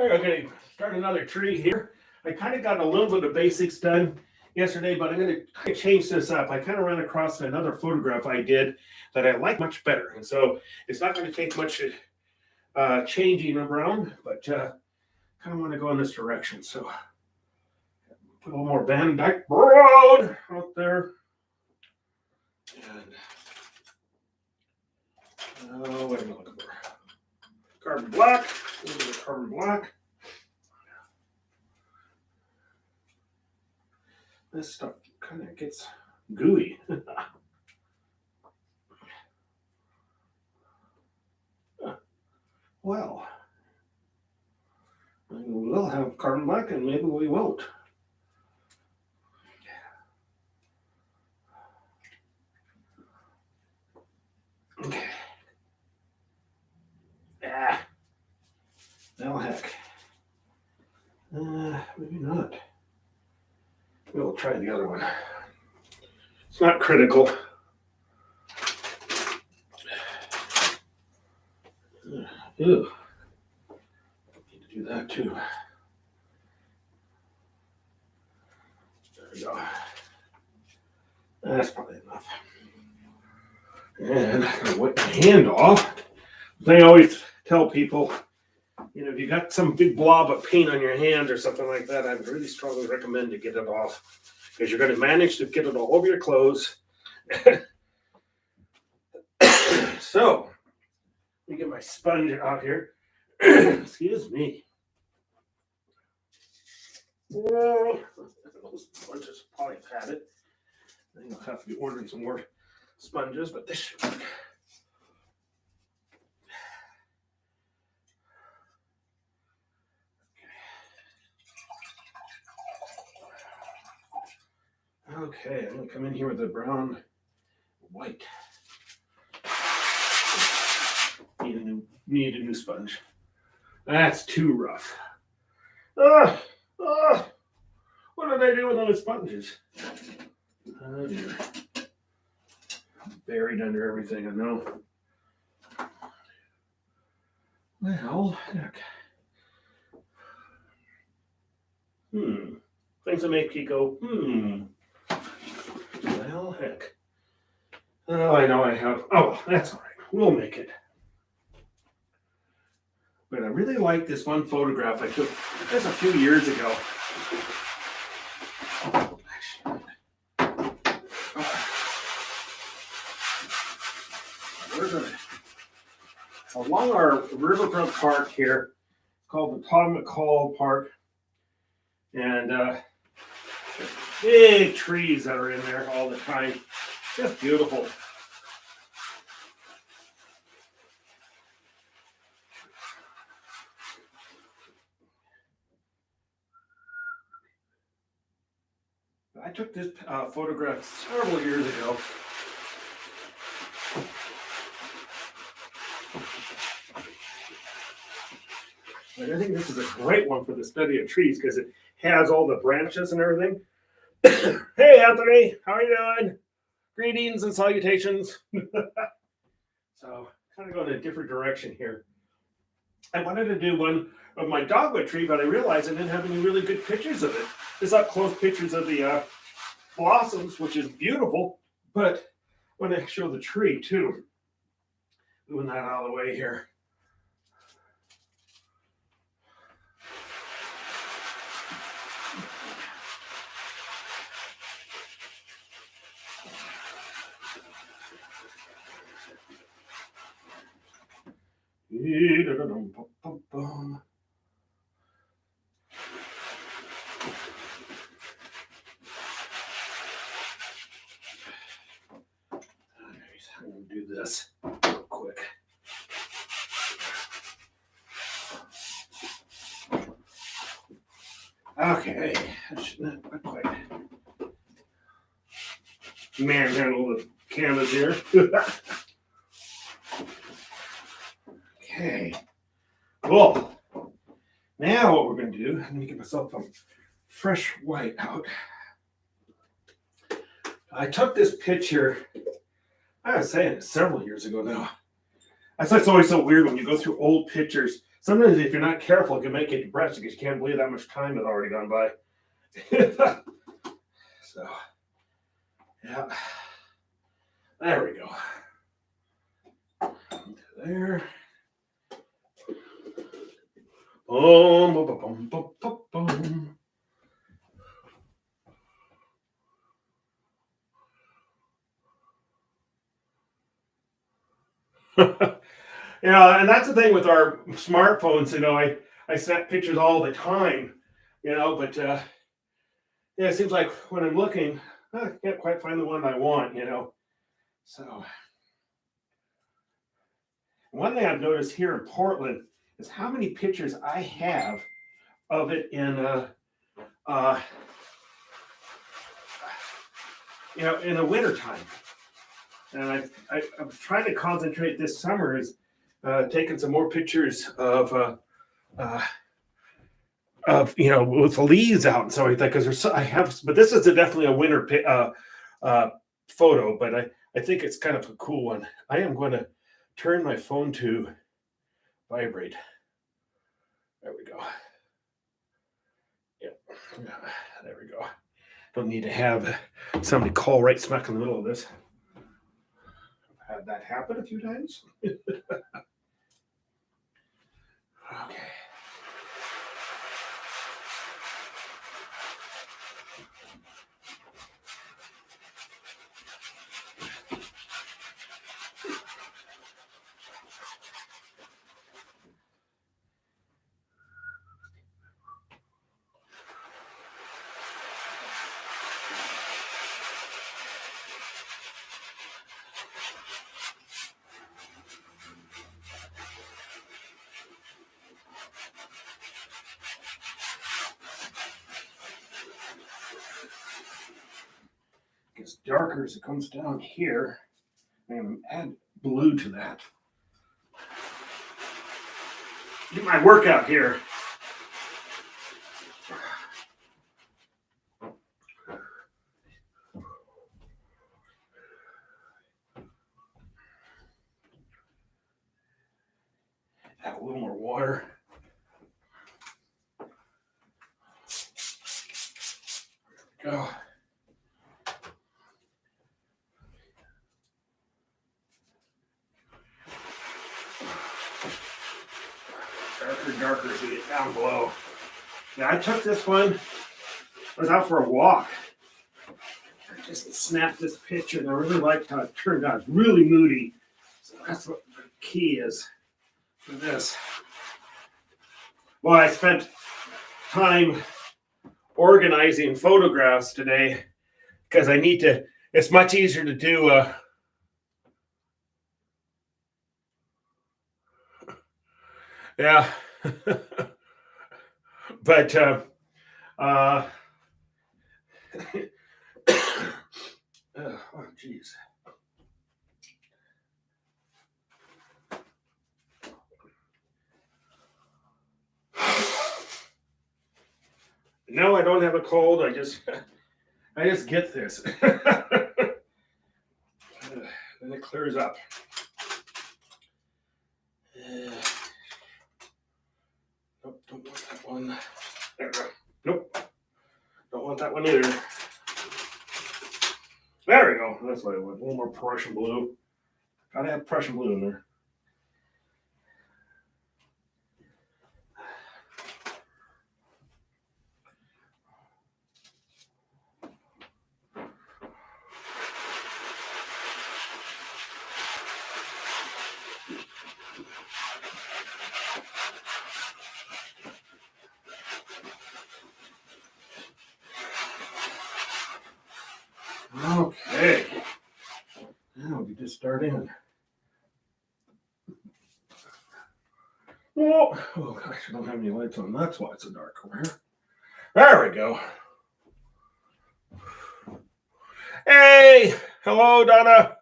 All right, I'm going to start another tree here. I kind of got a little bit of basics done yesterday, but I'm going to kind of change this up. I kind of ran across another photograph I did that I like much better. And so it's not going to take much changing around, but kind of want to go in this direction. So put a little more Van Dyke Brown out there. And what am I looking for? Carbon black. A little bit of carbon black. This stuff kind of gets gooey. Well, maybe we'll have carbon black and maybe we won't. Okay. Well, heck. Maybe not. We'll try the other one. It's not critical. Ew. Need to do that too. There we go. That's probably enough. And I'm gonna wipe my hand off. I always tell people, you know, if you got some big blob of paint on your hand or something like that, I would really strongly recommend to get it off because you're going to manage to get it all over your clothes. So, let me get my sponge out here. Excuse me. Those sponges probably had it. I think I'll have to be ordering some more sponges, but this should work. Okay, I'm going to come in here with the brown white. Need a new sponge. That's too rough. What did I do with all the sponges? Oh dear. Buried under everything, I know. Well, heck. Things that make you go, Well, heck. Oh, I know I have. Oh, that's all right. We'll make it. But I really like this one photograph I took just a few years ago. It's along our riverfront park here, called the Todd McCall Park. And big trees that are in there all the time. Just beautiful. I took this photograph several years ago. And I think this is a great one for the study of trees because it has all the branches and everything. Hey, Anthony, how are you doing? Greetings and salutations. So, kind of going in a different direction here. I wanted to do one of my dogwood tree, but I realized I didn't have any really good pictures of it. There's up close pictures of the blossoms, which is beautiful, but I want to show the tree too. Moving that out of the way here. I'm going to do this real quick. Okay, I should not quite manhandle the canvas here. Okay, cool. Now what we're going to do, I'm going to get myself some fresh white out. I took this picture, I was saying it several years ago now. That's why it's always so weird when you go through old pictures. Sometimes if you're not careful, it can make you depressed because you can't believe that much time has already gone by. So, yeah, there we go. There. Boom, boom, boom, boom, boom, boom. And that's the thing with our smartphones. I snap pictures all the time. But yeah, it seems like when I'm looking, I can't quite find the one I want. So one thing I've noticed here in Portland is how many pictures I have of it uh, in the wintertime. And I'm trying to concentrate this summer is taking some more pictures uh, with the leaves out and stuff like that because I have, but this is definitely a winter photo, but I think it's kind of a cool one. I am going to turn my phone to vibrate. There we go. Yep. There we go. Don't need to have somebody call right smack in the middle of this. I've had that happen a few times. Okay. Gets darker as it comes down here. I'm going to add blue to that. Get my workout here. Add a little more water. There we go. Darker as we get down below. Yeah, I took this one. I was out for a walk. I just snapped this picture, and I really liked how it turned out. It's really moody. So that's what the key is for this. Well, I spent time organizing photographs today because I need to. It's much easier to do. Yeah. But oh geez. No, I don't have a cold. I just get this. Then it clears up. Nope, don't want that one. There we go. Nope. Don't want that one either. There we go. That's what I want. A little more Prussian blue. Gotta have Prussian blue in there. Okay. Now we just start in. Oh gosh, I don't have any lights on. That's why it's so dark over here. There we go. Hey, hello, Donna.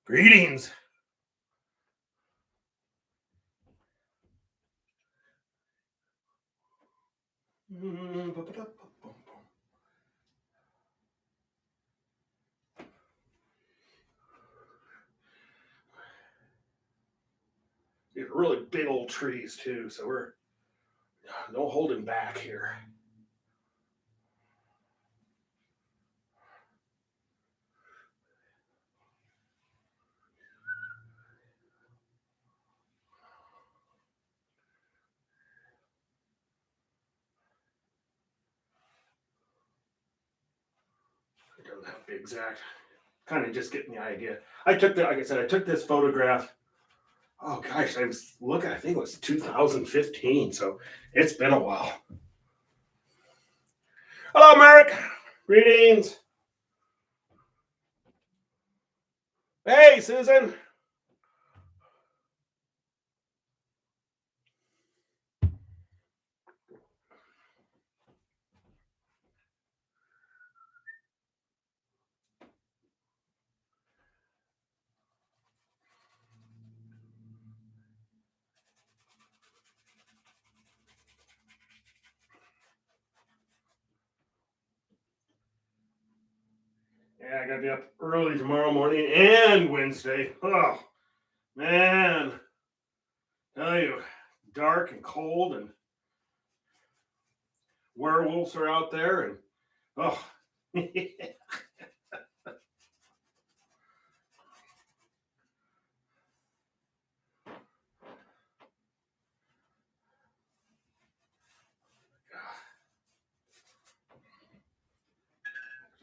Greetings. Get really big old trees too, so we're no holding back here. I don't have the exact, kind of just getting the idea. Like I said, I took this photograph. Oh gosh, I was looking. I think it was 2015, so it's been a while. Hello, Merrick. Greetings. Hey, Susan. Yeah, I gotta be up early tomorrow morning and Wednesday. Oh man, tell you, dark and cold, and werewolves are out there, and oh.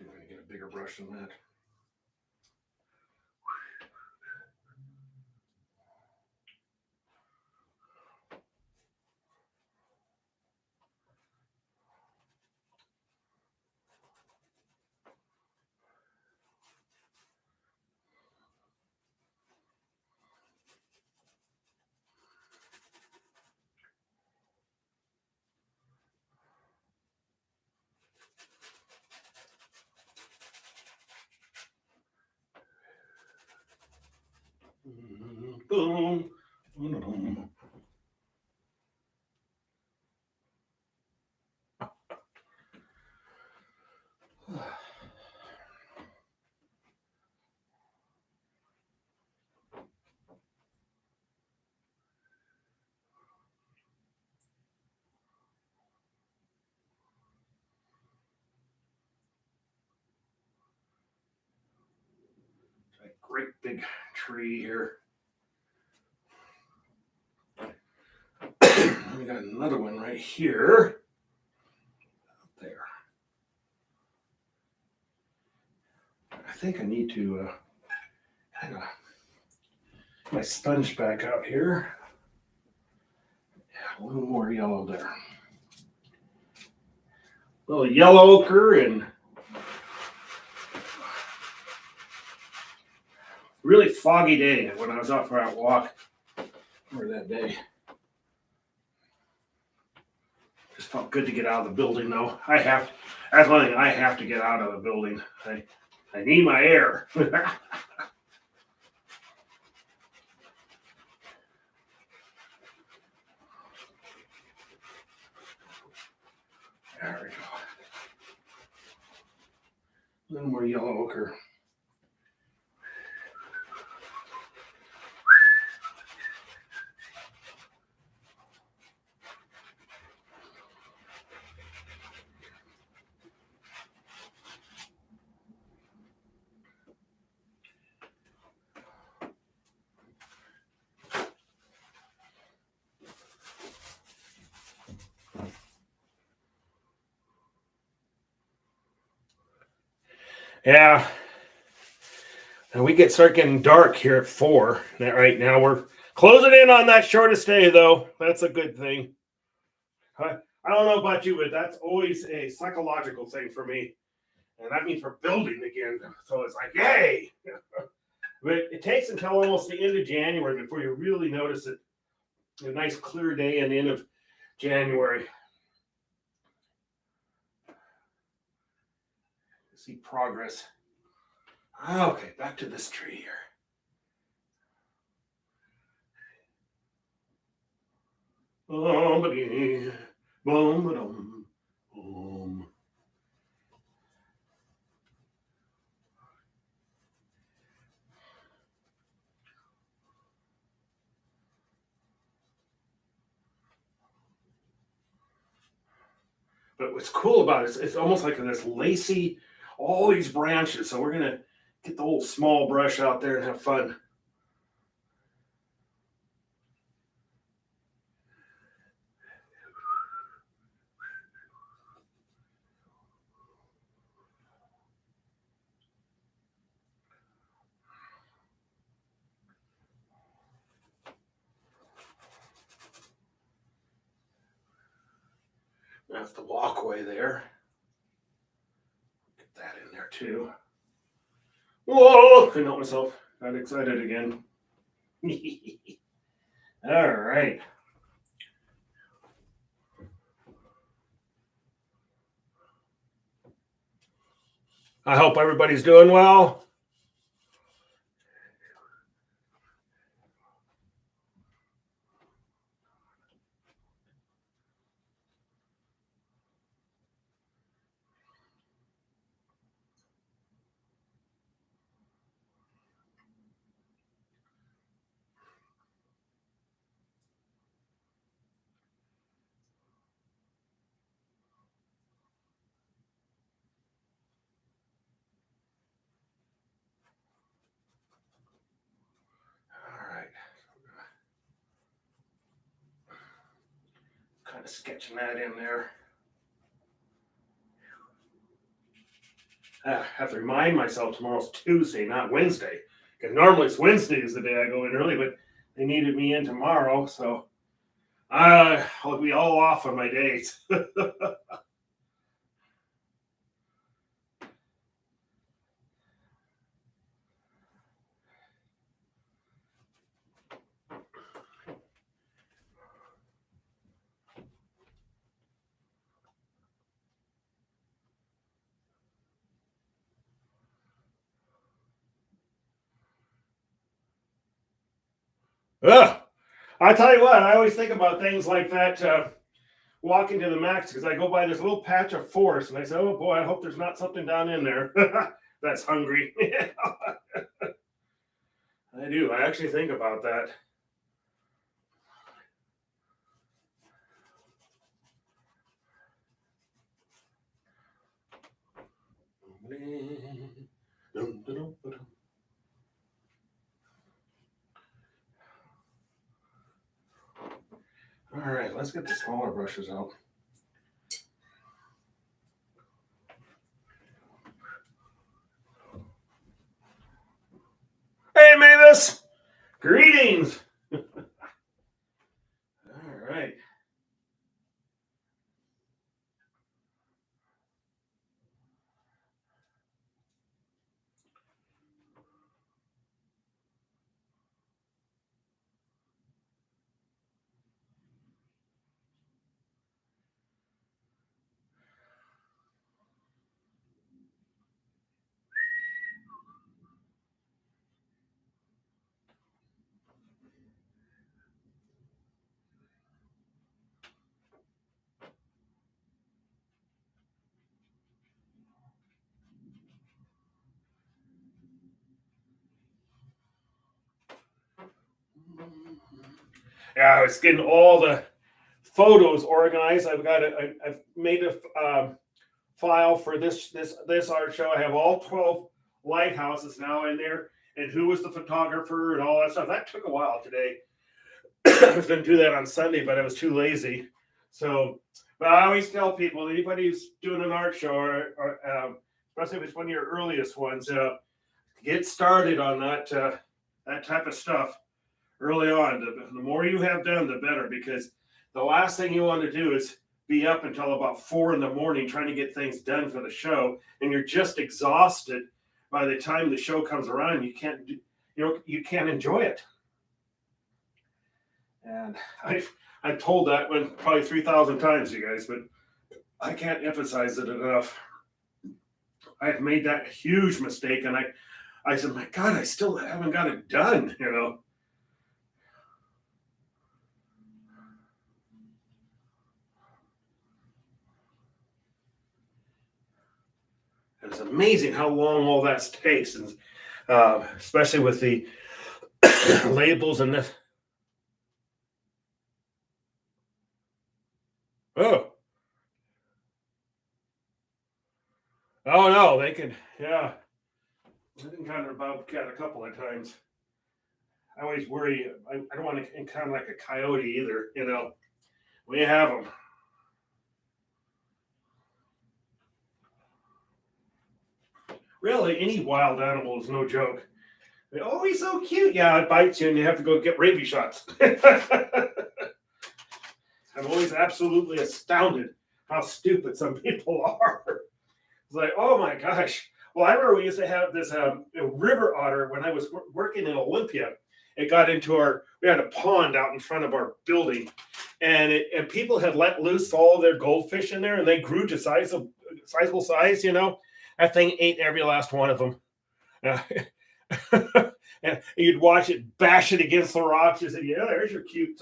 I'm gonna get a bigger brush than that. Boom. Boom. A great big tree here. We got another one right here. There. I think I need to kind of my sponge back out here. Yeah, a little more yellow there. A little yellow ochre and really foggy day when I was out for that walk for that day. Just felt good to get out of the building though. That's one thing, I have to get out of the building. I need my air. There we go. A little more yellow ochre. Yeah. And we start getting dark here at 4. Right now we're closing in on that shortest day though. That's a good thing. I don't know about you, but that's always a psychological thing for me. And that means we're building again. So it's like, yay! But it takes until almost the end of January before you really notice it. A nice clear day in the end of January. See progress. Okay, back to this tree here. Boom, boom, boom. But what's cool about it, it's almost like this lacy, all these branches. So we're going to get the old small brush out there and have fun. That's the walkway there. Get that in there too. Whoa! Couldn't help myself. Got excited again. All right. I hope everybody's doing well. Kind of sketching that in there. I have to remind myself tomorrow's Tuesday, not Wednesday. Because normally it's Wednesday is the day I go in early, but they needed me in tomorrow, so I'll be all off on my days. Ugh. I tell you what, I always think about things like that walking to the max because I go by this little patch of forest and I say, oh boy, I hope there's not something down in there that's hungry. I do. I actually think about that. All right, let's get the smaller brushes out. Hey, Mavis! Greetings! All right. Yeah, I was getting all the photos organized. I've made a file for this art show. I have all 12 lighthouses now in there, and who was the photographer and all that stuff. That took a while today. I was going to do that on Sunday, but I was too lazy. So, but I always tell people, anybody who's doing an art show, or especially if it's one of your earliest ones, get started on that type of stuff early on. The more you have done, the better, because the last thing you want to do is be up until about 4 a.m. trying to get things done for the show, and you're just exhausted by the time the show comes around. You can't enjoy it. And I've told that one probably 3,000 times, you guys, but I can't emphasize it enough. I've made that huge mistake, and I said, my God, I still haven't got it done, It's amazing how long all that takes, and especially with the labels and this. Oh, Oh no, they can. Yeah, I think kind of a bobcat a couple of times. I always worry. I don't want to encounter like a coyote either. You know, we have them. Really, any wild animal is no joke. Oh, he's so cute. Yeah, it bites you, and you have to go get rabies shots. I'm always absolutely astounded how stupid some people are. It's like, oh my gosh. Well, I remember we used to have this river otter when I was working in Olympia. It got into we had a pond out in front of our building, and people had let loose all their goldfish in there, and they grew to sizable size. You know, that thing ate every last one of them. And you'd watch it bash it against the rocks. You said, "Yeah, there's your cute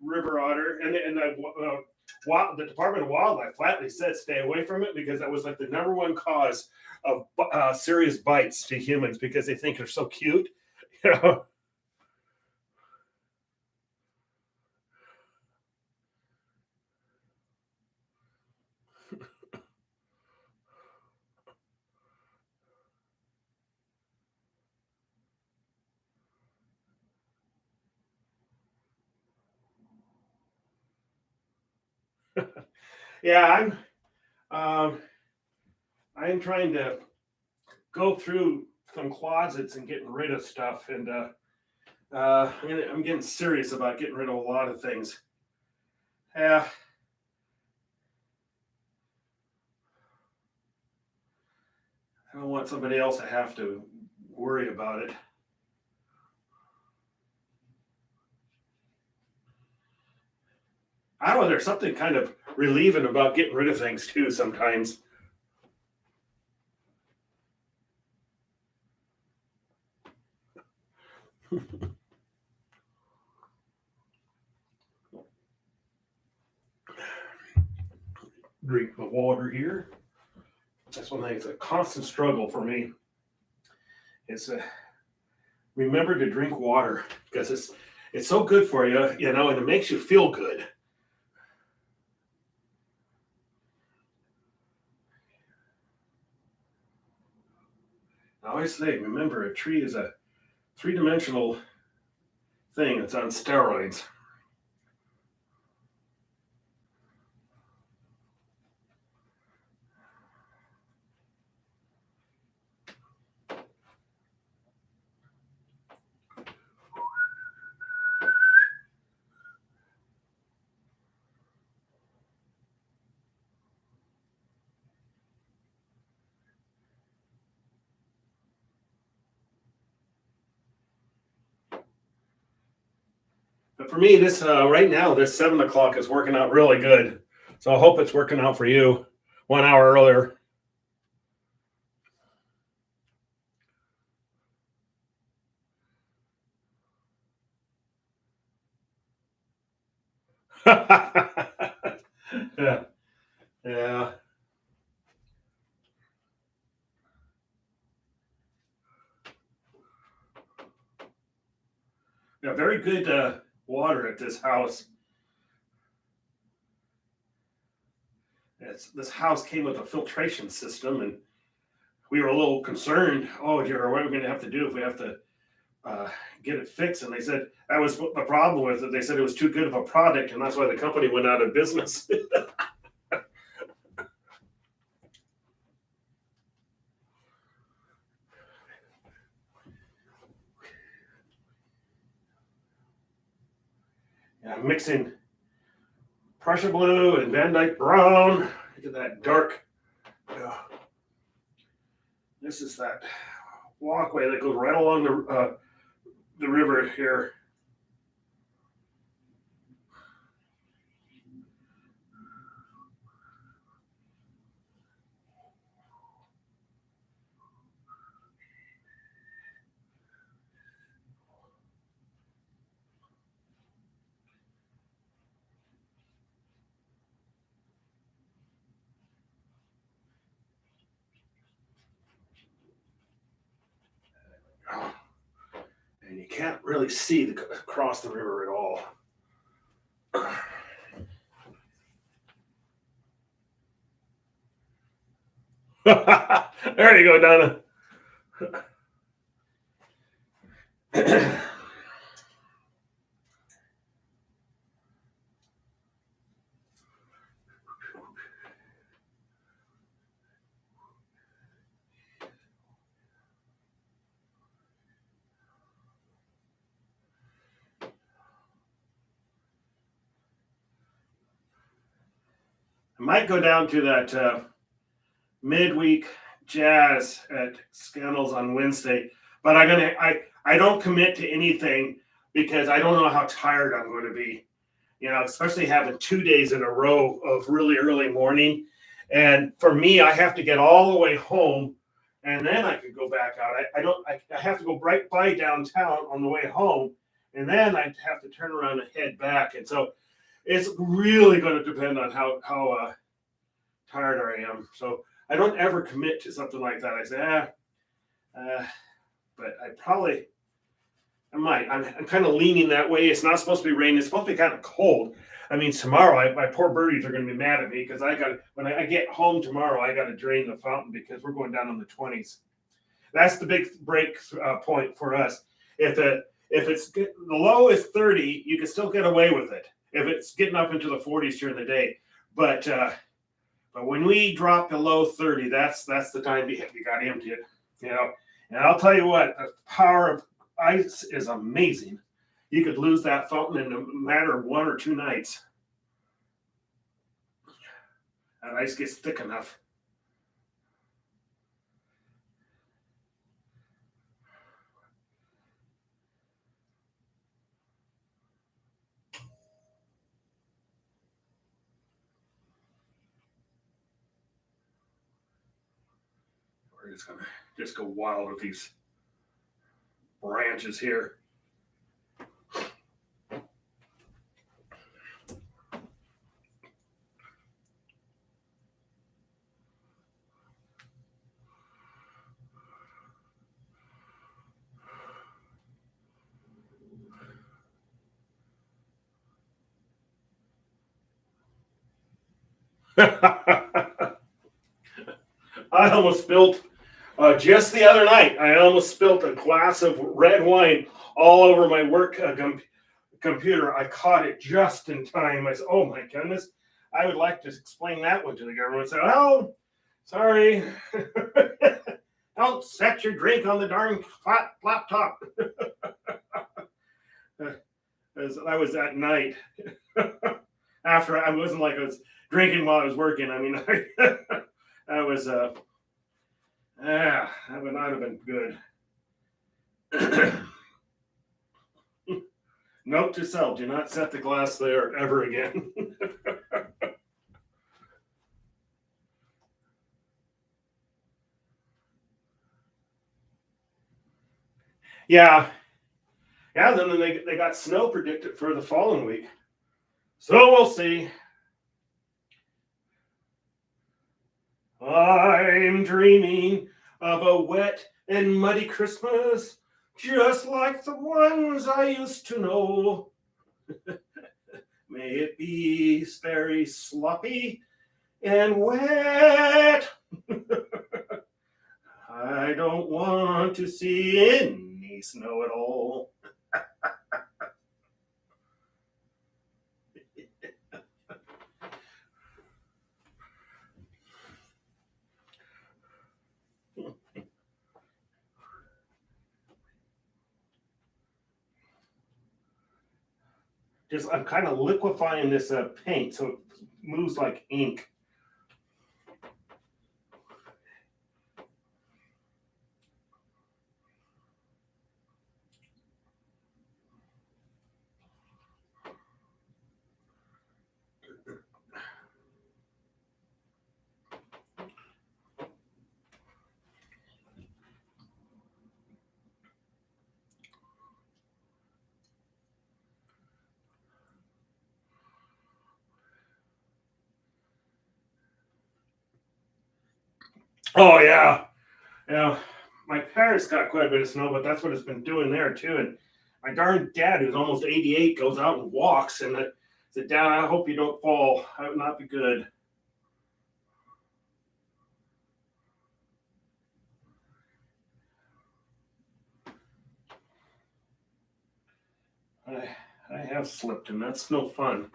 river otter." And the Department of Wildlife flatly said, "Stay away from it," because that was like the number one cause of serious bites to humans because they think they're so cute. You know? Yeah, um, I'm trying to go through some closets and getting rid of stuff, and I'm getting serious about getting rid of a lot of things. Yeah, I don't want somebody else to have to worry about it. I don't know. There's something kind of relieving about getting rid of things too. Sometimes. Drink the water here. That's one thing. It's a constant struggle for me. It's a remember to drink water because it's so good for you, you know, and it makes you feel good. I always say, remember, a tree is a three-dimensional thing. It's on steroids. But for me, this right now, this 7 o'clock is working out really good. So I hope it's working out for you 1 hour earlier. Yeah, yeah, yeah. Very good water at this house. This house came with a filtration system, and we were a little concerned. Oh, dear, what are we going to have to do if we have to uh, get it fixed? And they said that was the problem with it. They said it was too good of a product, and that's why the company went out of business. Yeah, mixing Prussian blue and Van Dyke brown. Look at that dark. Uh, this is that walkway that goes right along the river here. And you can't really see across the river at all. There you go, Donna. I might go down to that midweek jazz at Scandals on Wednesday, but I don't commit to anything because I don't know how tired I'm going to be. Especially having 2 days in a row of really early morning. And for me, I have to get all the way home and then I could go back out. I have to go right by downtown on the way home and then I have to turn around and head back. And so it's really going to depend on how tired I am. So I don't ever commit to something like that. I say, but I might. I'm kind of leaning that way. It's not supposed to be raining. It's supposed to be kind of cold. I mean, tomorrow, my poor birdies are going to be mad at me because when I get home tomorrow, I got to drain the fountain because we're going down in the 20s. That's the big break point for us. If the low is 30, you can still get away with it. If it's getting up into the 40s during the day, but when we drop below 30, that's the time you got to empty it. And I'll tell you what, the power of ice is amazing. You could lose that fountain in a matter of 1 or 2 nights. That ice gets thick enough. We're just gonna go wild with these branches here. I almost spilled just the other night. I almost spilled a glass of red wine all over my work computer. I caught it just in time. I said, "Oh my goodness!" I would like to explain that one to the government. Say, "Oh, sorry, don't set your drink on the darn flat laptop." That was at night. After I wasn't like I was drinking while I was working. I mean, that was that would not have been good. Note to self: do not set the glass there ever again. Yeah, then they got snow predicted for the following week, so we'll see. I'm dreaming of a wet and muddy Christmas, just like the ones I used to know. May it be very sloppy and wet. I don't want to see any snow at all. I'm kind of liquefying this paint so it moves like ink. Oh yeah. My parents got quite a bit of snow, but that's what it's been doing there too. And my darn dad, who's almost 88, goes out and walks. And I said, "Dad, I hope you don't fall. That would not be good." I have slipped, and that's no fun.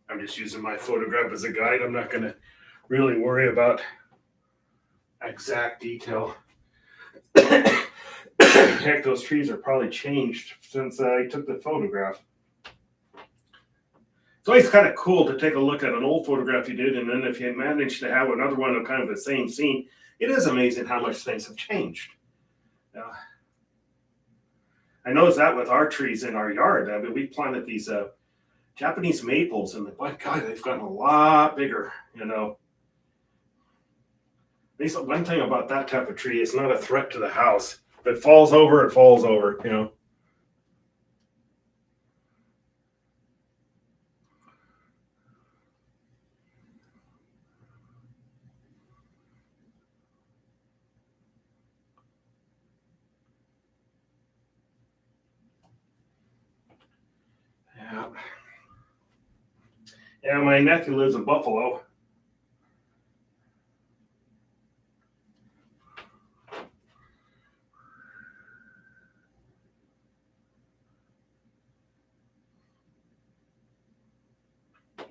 I'm just using my photograph as a guide. I'm not going to really worry about exact detail. Heck, those trees are probably changed since I took the photograph. It's always kind of cool to take a look at an old photograph you did, and then if you manage to have another one of kind of the same scene, it is amazing how much things have changed. I noticed that with our trees in our yard. I mean, we planted these Japanese maples, and my God, they've gotten a lot bigger. At least one thing about that type of tree, it's not a threat to the house. If it falls over, it falls over. Yeah. Yeah, my nephew lives in Buffalo.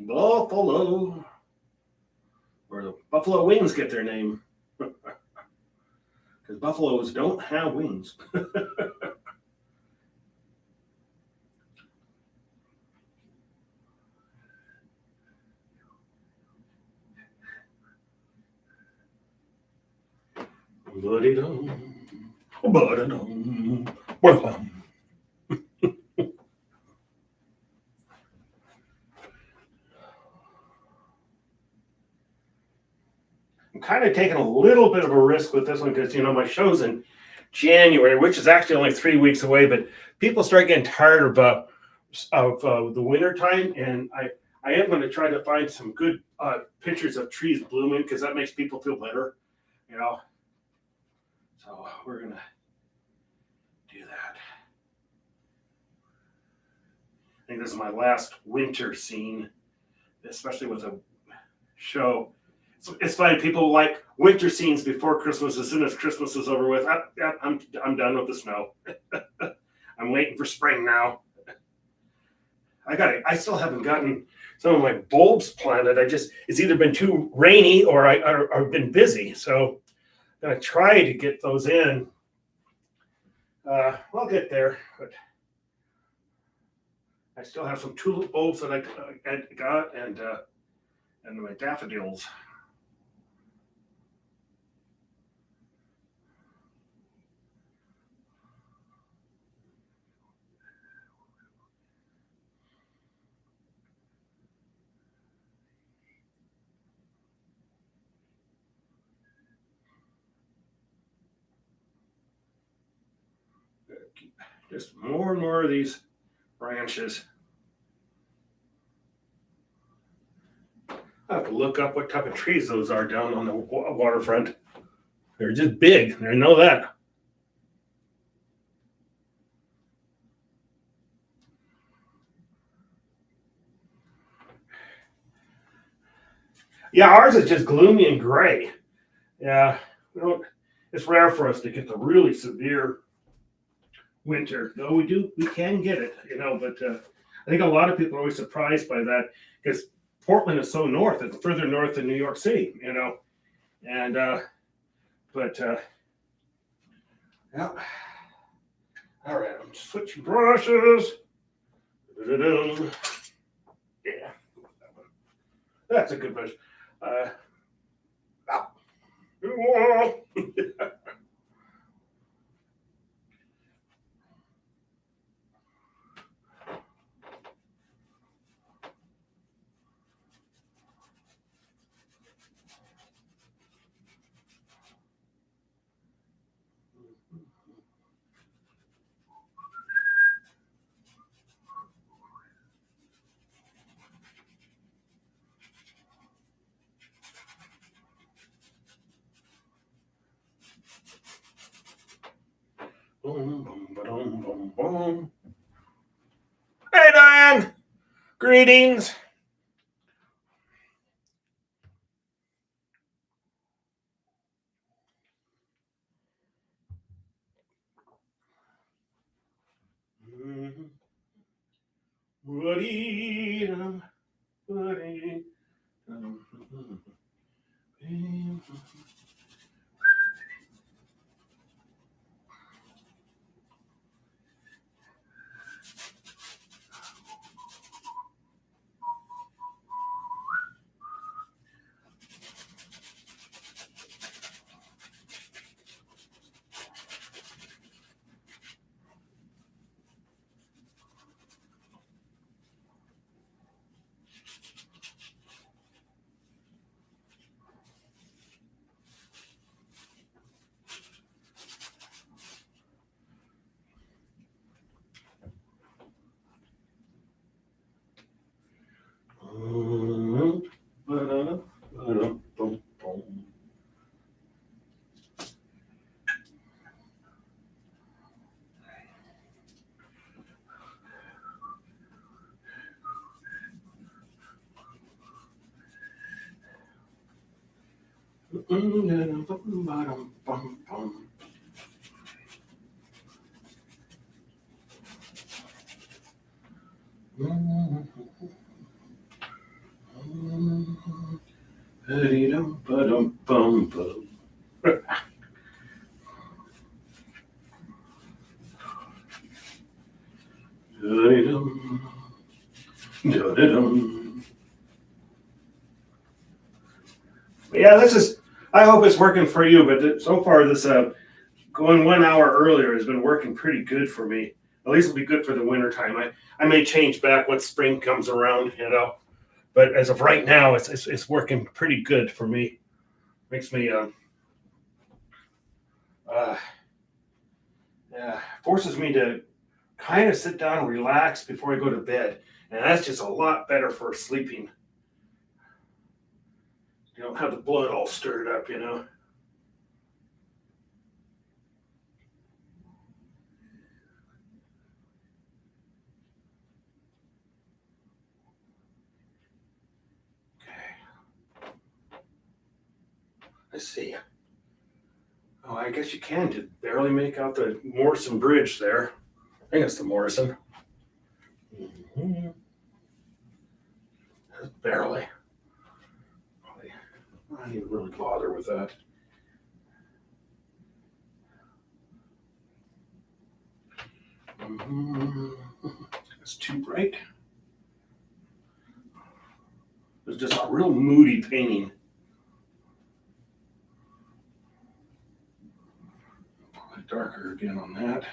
Buffalo, where the Buffalo Wings get their name. Because buffaloes don't have wings. Buddy-dum, buddy-dum, buddy-dum. I'm kind of taking a little bit of a risk with this one because my show's in January, which is actually only 3 weeks away. But people start getting tired of the winter time, and I am going to try to find some good pictures of trees blooming because that makes people feel better. So we're gonna do that. I think this is my last winter scene, especially with a show. It's funny, people like winter scenes before Christmas. As soon as Christmas is over with, I'm done with the snow. I'm waiting for spring now. I still haven't gotten some of my bulbs planted. It's either been too rainy or I've been busy. So I'm gonna try to get those in. I'll get there, but I still have some tulip bulbs that I got and my daffodils. Just more and more of these branches. I have to look up what type of trees those are down on the waterfront. They're just big. I know that. Yeah, ours is just gloomy and gray. Yeah, we don't. It's rare for us to get the really severe winter, though we can get it, But I think a lot of people are always surprised by that because Portland is so north; it's further north than New York City, And but yeah. All right, I'm switching brushes. Yeah, that's a good brush. boom. Hey, Diane. Greetings. Woody, Woody. Yeah, this is. I hope it's working for you, but so far this going 1 hour earlier has been working pretty good for me. At least it'll be good for the winter time. I may change back when spring comes around, But as of right now, it's working pretty good for me. Makes me uh yeah, forces me to kind of sit down and relax before I go to bed, and that's just a lot better for sleeping. You don't have the blood all stirred up. Okay, let's see. Oh, I guess you can just barely make out the Morrison Bridge there. I think it's the Morrison. Mhm. Just barely. I don't even really bother with that. Mhm. It's too bright. It's just a real moody painting. Probably darker again on that.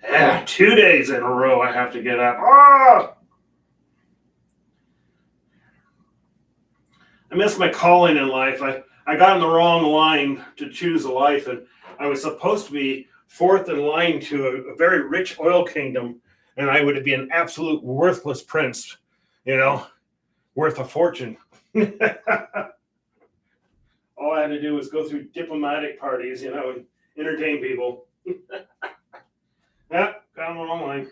Yeah, 2 days in a row I have to get up. Oh, I missed my calling in life. I got in the wrong line to choose a life, and I was supposed to be fourth in line to a very rich oil kingdom, and I would be an absolute worthless prince, you know, worth a fortune. All I had to do was go through diplomatic parties, and entertain people. Yeah, got in the wrong line.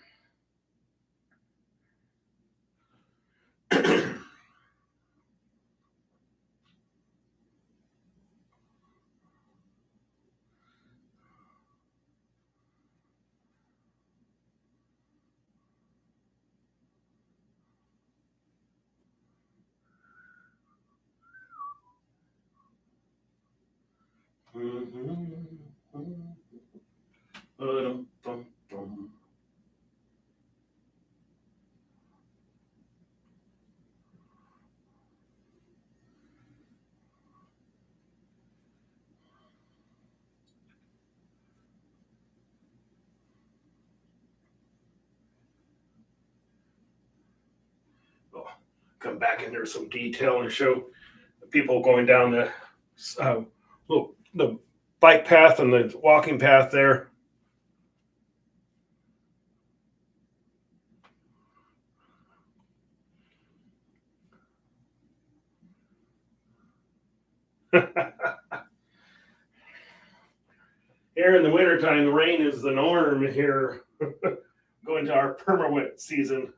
Come back into some detail and show people going down uh, the bike path and the walking path there. Here in the wintertime, the rain is the norm here. Going to our perma-wet season.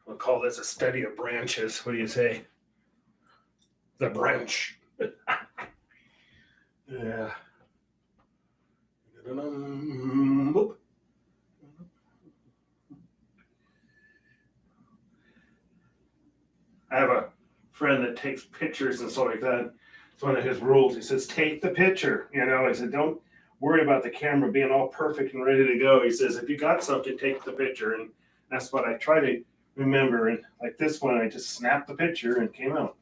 We'll call this a study of branches. What do you say? The branch. Yeah. I have a friend that takes pictures and stuff like that. It's one of his rules. He says, take the picture. He said, don't worry about the camera being all perfect and ready to go. He says, if you got something, take the picture. And that's what I try to remember. And like this one, I just snapped the picture and came out.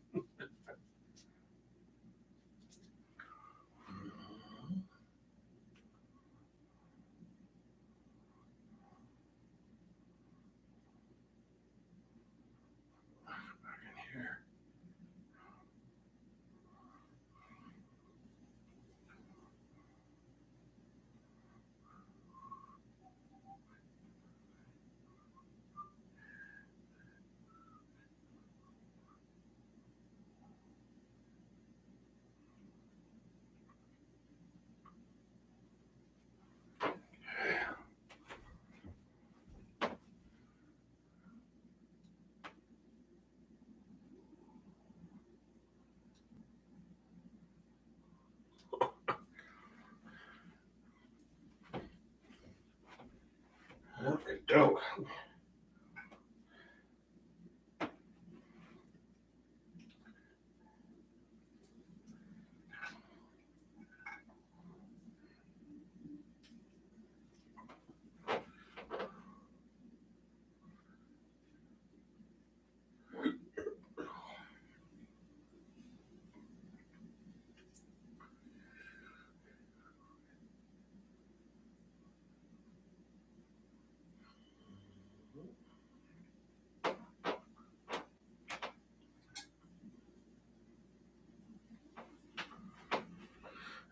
Okay, dope.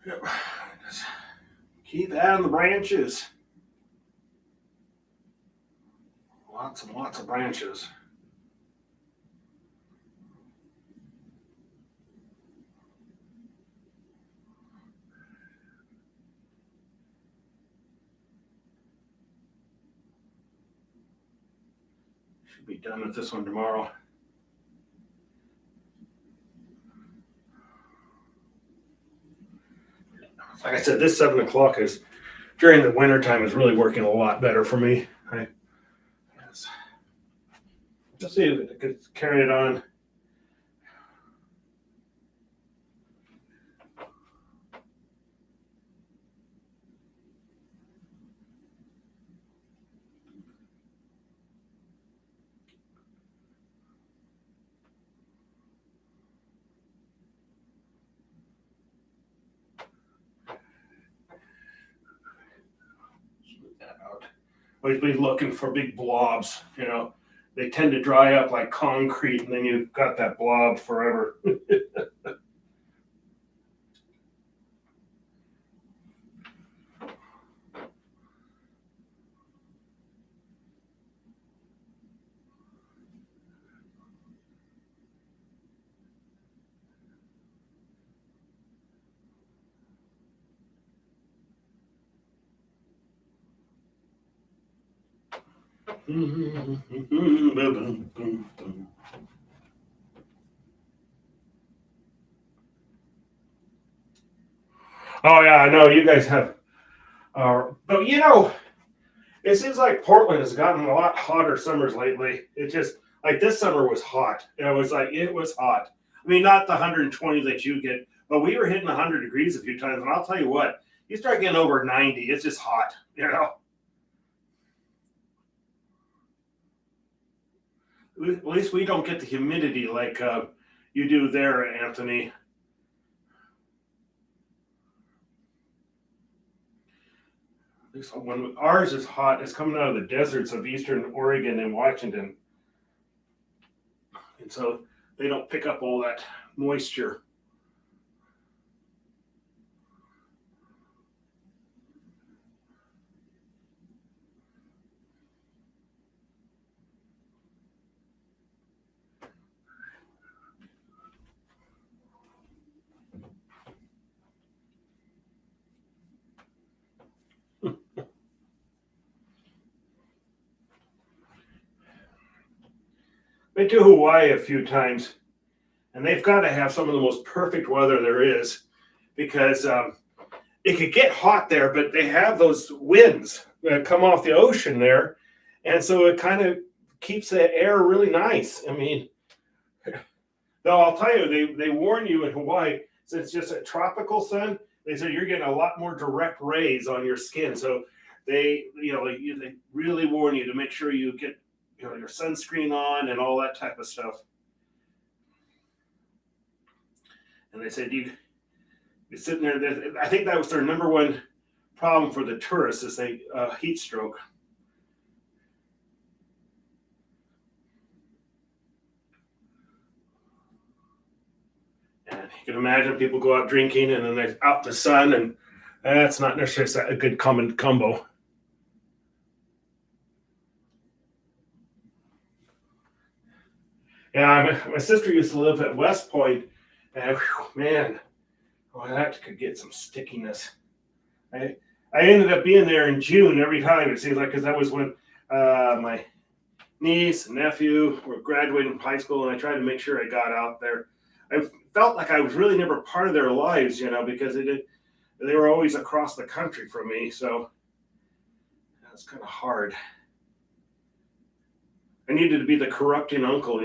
Yep. Just keep adding the branches. Lots and lots of branches. Should be done with this one tomorrow. Like I said, this 7 o'clock is during the wintertime is really working a lot better for me. Yes. Let's see if I could carry it on. Smooth that out. Always be looking for big blobs. They tend to dry up like concrete, and then you've got that blob forever. Oh yeah, I know you guys have. But it seems like Portland has gotten a lot hotter summers lately. It just like this summer was hot. It was hot. I mean, not the 120 that you get, but we were hitting 100 degrees a few times. And I'll tell you what, you start getting over 90, it's just hot. At least we don't get the humidity like you do there, Anthony. This one, ours is hot. It's coming out of the deserts of eastern Oregon and Washington, and so they don't pick up all that moisture. Been to Hawaii a few times, and they've got to have some of the most perfect weather there is because it could get hot there, but they have those winds that come off the ocean there, and so it kind of keeps the air really nice. I mean, though I'll tell you, they warn you in Hawaii, since it's just a tropical sun, they say you're getting a lot more direct rays on your skin. So they really warn you to make sure you get your sunscreen on and all that type of stuff. And they said you're sitting there. I think that was their number one problem for the tourists is they heat stroke. And you can imagine people go out drinking and then they're out in the sun, and that's not necessarily a good common combo. Yeah, my sister used to live at West Point, and man, that could get some stickiness. I ended up being there in June every time, it seems like, because that was when my niece and nephew were graduating from high school, and I tried to make sure I got out there. I felt like I was really never part of their lives, because they were always across the country from me, so that's kind of hard. I needed to be the corrupting uncle,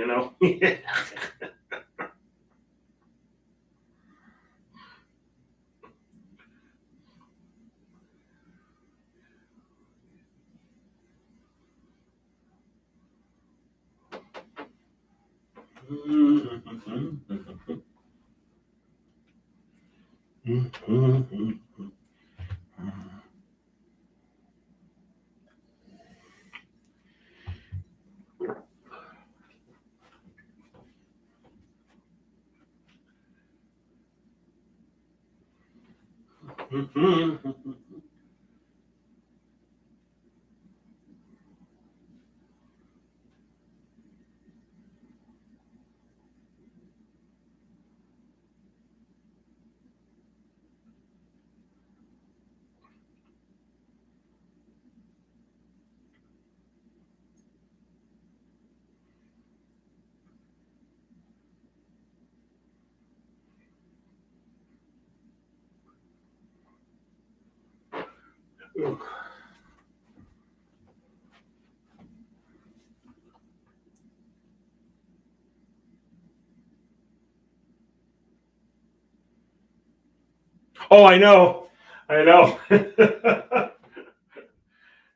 Oh, I know. And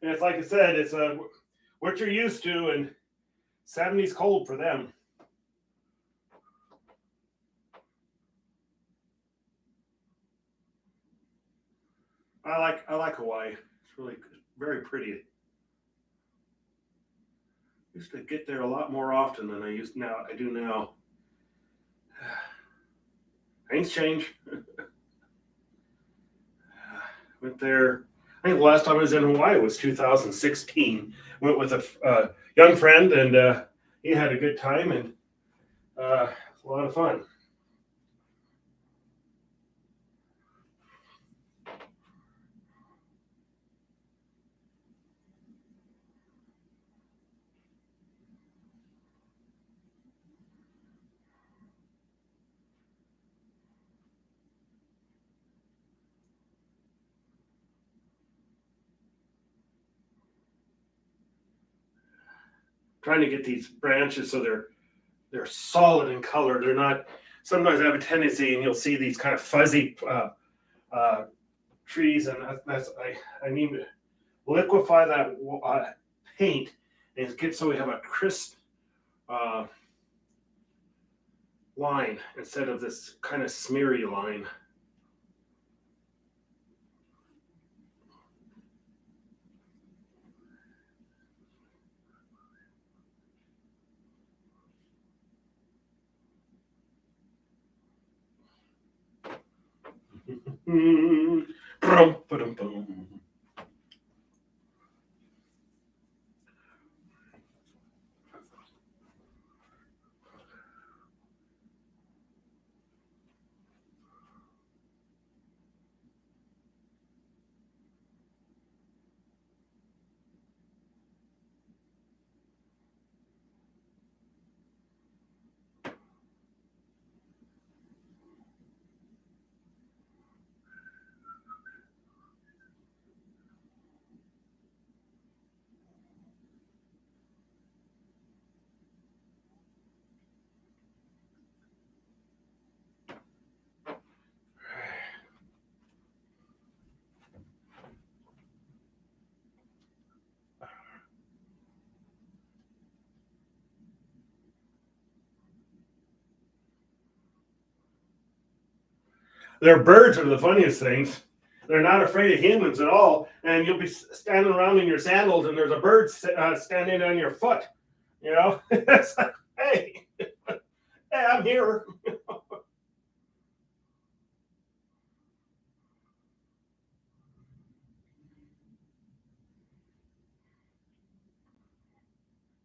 it's like I said, it's what you're used to, and 70's cold for them. I like Hawaii. It's really very pretty. Used to get there a lot more often than I do now. Things change. Went there. I think the last time I was in Hawaii was 2016. Went with a young friend, and he had a good time, and a lot of fun. Trying to get these branches so they're solid in color. They're not. Sometimes I have a tendency, and you'll see these kind of fuzzy trees, and I need to liquefy that paint and get so we have a crisp line instead of this kind of smeary line. Their birds are the funniest things. They're not afraid of humans at all. And you'll be standing around in your sandals, and there's a bird standing on your foot. You know, it's like, hey, hey, I'm here.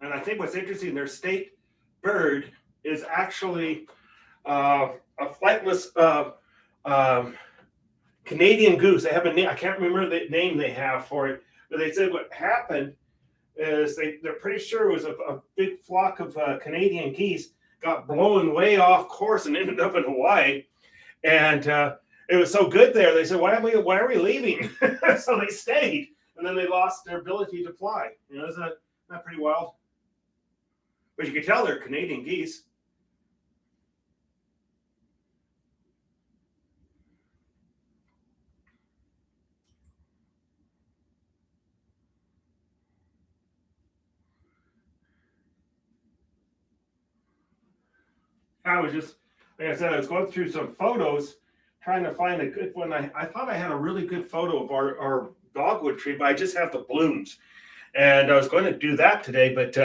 And I think what's interesting, their state bird is actually a flightless um, Canadian goose. They have a name. I can't remember the name they have for it, but they said what happened is they're pretty sure it was a big flock of Canadian geese got blown way off course and ended up in Hawaii. And it was so good there. They said, why are we leaving? So they stayed, and then they lost their ability to fly. You know, isn't that pretty wild? But you can tell they're Canadian geese. I was just, like I said, I was going through some photos trying to find a good one. I thought I had a really good photo of our dogwood tree, but I just have the blooms. And I was going to do that today, but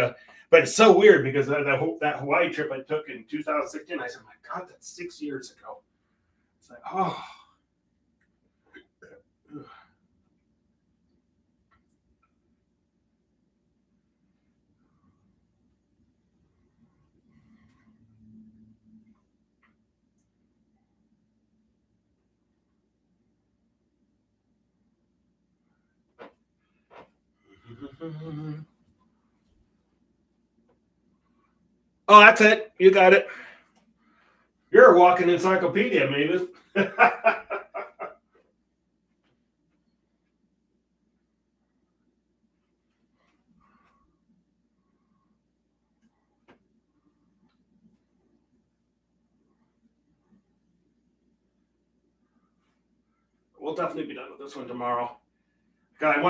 it's so weird because that Hawaii trip I took in 2016, I said, my God, that's 6 years ago. It's like, oh. Oh, that's it. You got it. You're a walking encyclopedia, Mavis. We'll definitely be done with this one tomorrow. God,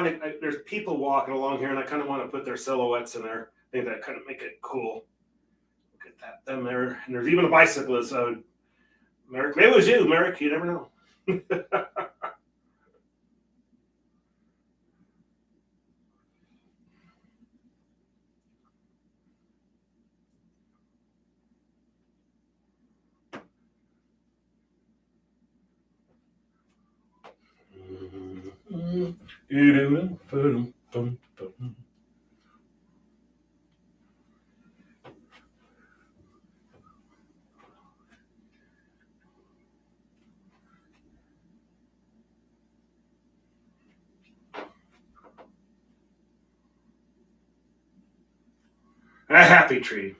there's people walking along here, and I kind of want to put their silhouettes in there. I think that kind of make it cool. Look at that, them there, and there's even a bicyclist. So, Merrick, maybe it was you, Merrick. You never know. A happy tree.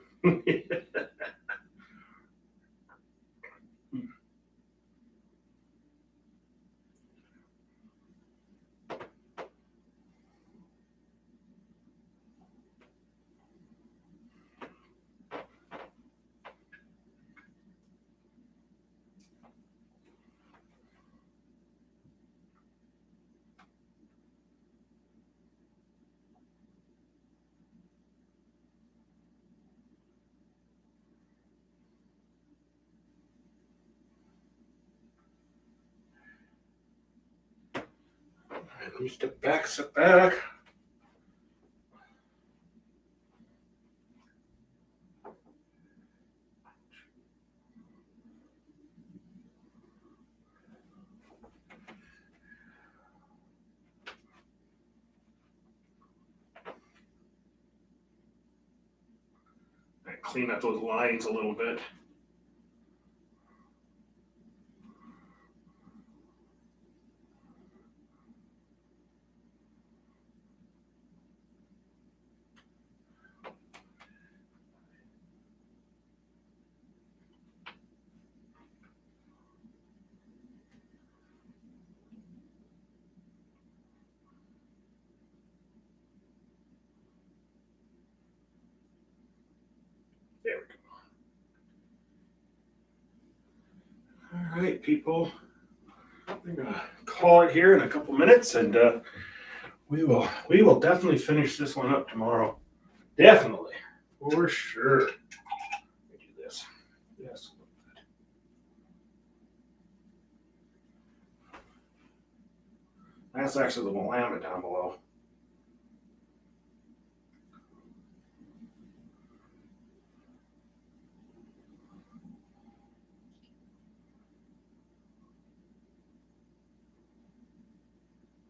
Let me step back, step back. Clean up those lines a little bit. There we go. All right, people. I'm gonna call it here in a couple minutes, and we will definitely finish this one up tomorrow. Definitely, for sure. Let me do this. Yes. That's actually the Willamette down below.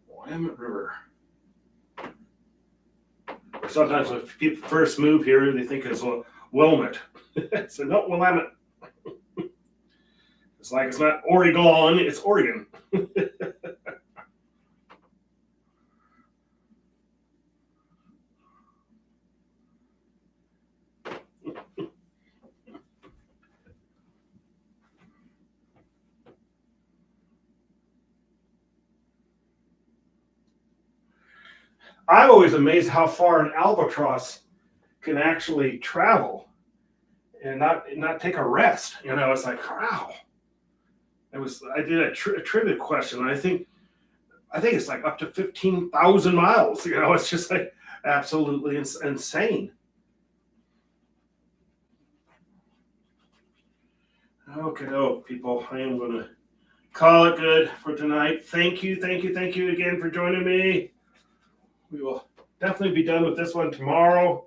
Willamette River. Or sometimes when people first move here, they think it's Wilmette. So no, Willamette. It's like it's not Oregon, it's Oregon. I'm always amazed how far an albatross can actually travel and not take a rest. You know, it's like, wow. I did a trivia question, and I think it's like up to 15,000 miles. You know, it's just like absolutely insane. Okay, people, I am gonna call it good for tonight. Thank you again for joining me. We will definitely be done with this one tomorrow.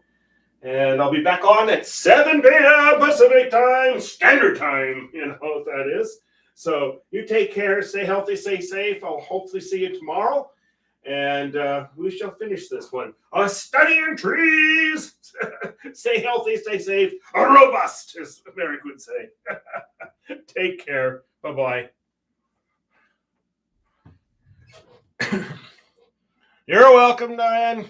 And I'll be back on at 7 p.m. Pacific time, standard time. You know what that is. So you take care, stay healthy, stay safe. I'll hopefully see you tomorrow. And we shall finish this one. A study in trees. Stay healthy, stay safe, robust, as Merrick would say. Take care. Bye-bye. You're welcome, Diane.